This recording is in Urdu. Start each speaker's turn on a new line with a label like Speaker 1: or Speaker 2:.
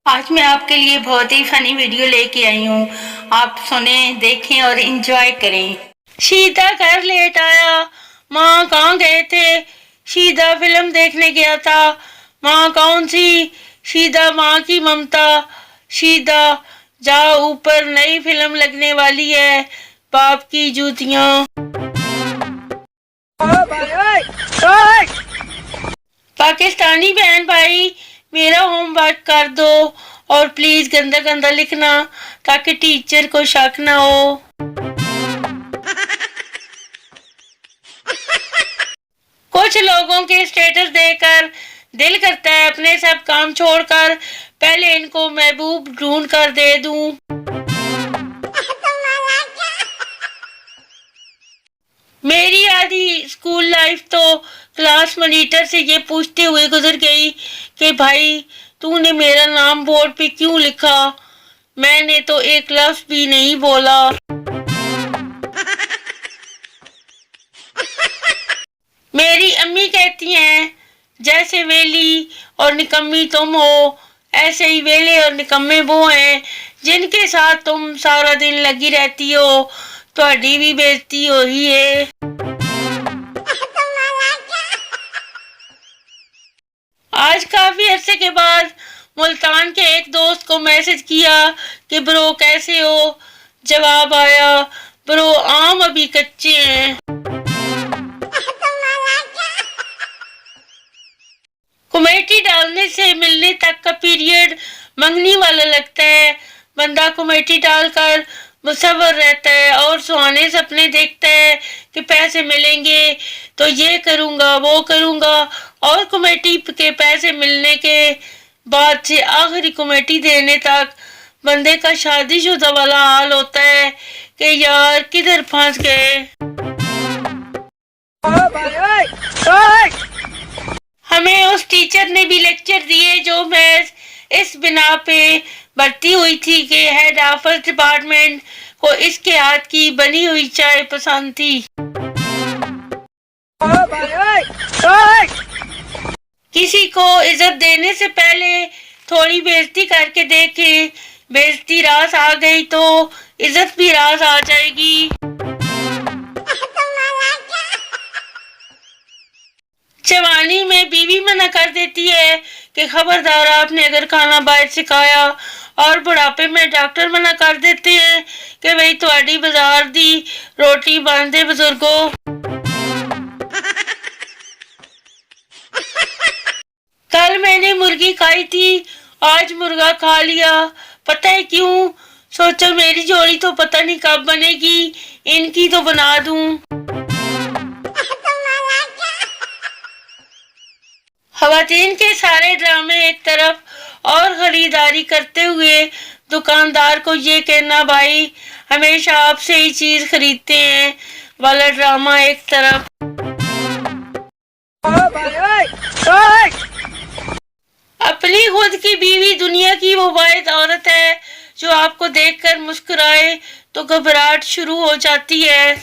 Speaker 1: آج میں آپ کے لیے بہت ہی فنی ویڈیو لے کے آئی ہوں. آپ سنیں، دیکھیں اور انجوائے کریں. شیدا گھر لیٹ آیا. ماں کہاں گئے تھے؟ شیدا فلم دیکھنے گیا تھا. ماں کون سی؟ شیدا ماں کی ممتا. شیدا جا اوپر نئی فلم لگنے والی ہے، باپ کی جوتیاں. پاکستانی بہن بھائی، میرا ہوم ورک کر دو اور پلیز گندا گندا لکھنا تاکہ ٹیچر کو شک نہ ہو. کچھ لوگوں کے اسٹیٹس دیکھ کر دل کرتا ہے اپنے سب کام چھوڑ کر پہلے ان کو محبوب ڈھونڈ کر دے دوں. میری آدھی اسکول لائف تو کلاس مانیٹر سے یہ پوچھتے ہوئے گزر گئی کہ بھائی تو نے میرا نام بورڈ پہ کیوں لکھا؟ میں نے تو ایک لفظ بھی نہیں بولا. میری امی کہتی ہیں جیسے ویلی اور نکمی تم ہو، ایسے ہی ویلے اور نکمے وہ ہیں جن کے ساتھ تم سارا دن لگی رہتی ہو. تہاڈی بھی بےزتی ہوئی ہے. آج کافی عرصے کے بعد ملتان کے ایک دوست کو میسج کیا کہ برو کیسے ہو؟ جواب آیا برو آم ابھی کچے ہیں. کمیٹی ڈالنے سے ملنے تک کا پیریڈ منگنی والا لگتا ہے. بندہ کمیٹی ڈال کر مصور رہتا ہے اور سہانے سپنے دیکھتا ہے کہ پیسے ملیں گے تو یہ کروں گا وہ کروں گا، اور کمیٹی کے پیسے ملنے کے بعد سے آخری کمیٹی دینے تک بندے کا شادی شدہ والا حال ہوتا ہے کہ یار کدھر پھنس گئے. ہمیں اس ٹیچر نے بھی لیکچر دیے جو محض اس بنا پہ بھرتی ہوئی تھی کہ ہیڈ آفس ڈپارٹمنٹ کو اس کے ہاتھ کی بنی ہوئی چائے پسند تھی. کسی کو عزت دینے سے پہلے تھوڑی بےزتی کر کے دیکھیں، بےزتی راس آ گئی تو عزت بھی راس آ جائے گی. جوانی میں بیوی منع کر دیتی ہے کہ خبردار آپ نے اگر کھانا باہر سے کھایا، اور بڑھاپے میں ڈاکٹر منع کر دیتے ہیں کہ بھئی تہاڈی بازار دی روٹی بند ہے بزرگو. کل میں نے مرغی کھائی تھی، آج مرغا کھا لیا. پتہ ہے کیوں؟ سوچا میری جوڑی تو پتہ نہیں کب بنے گی، ان کی تو بنا دوں. خواتین کے سارے ڈرامے ایک طرف اور خریداری کرتے ہوئے دکاندار کو یہ کہنا بھائی ہمیشہ آپ سے ہی چیز خریدتے ہیں والا ڈرامہ ایک طرف. اپنی خود کی بیوی دنیا کی وہ واحد عورت ہے جو آپ کو دیکھ کر مسکرائے تو گھبراہٹ شروع ہو جاتی ہے.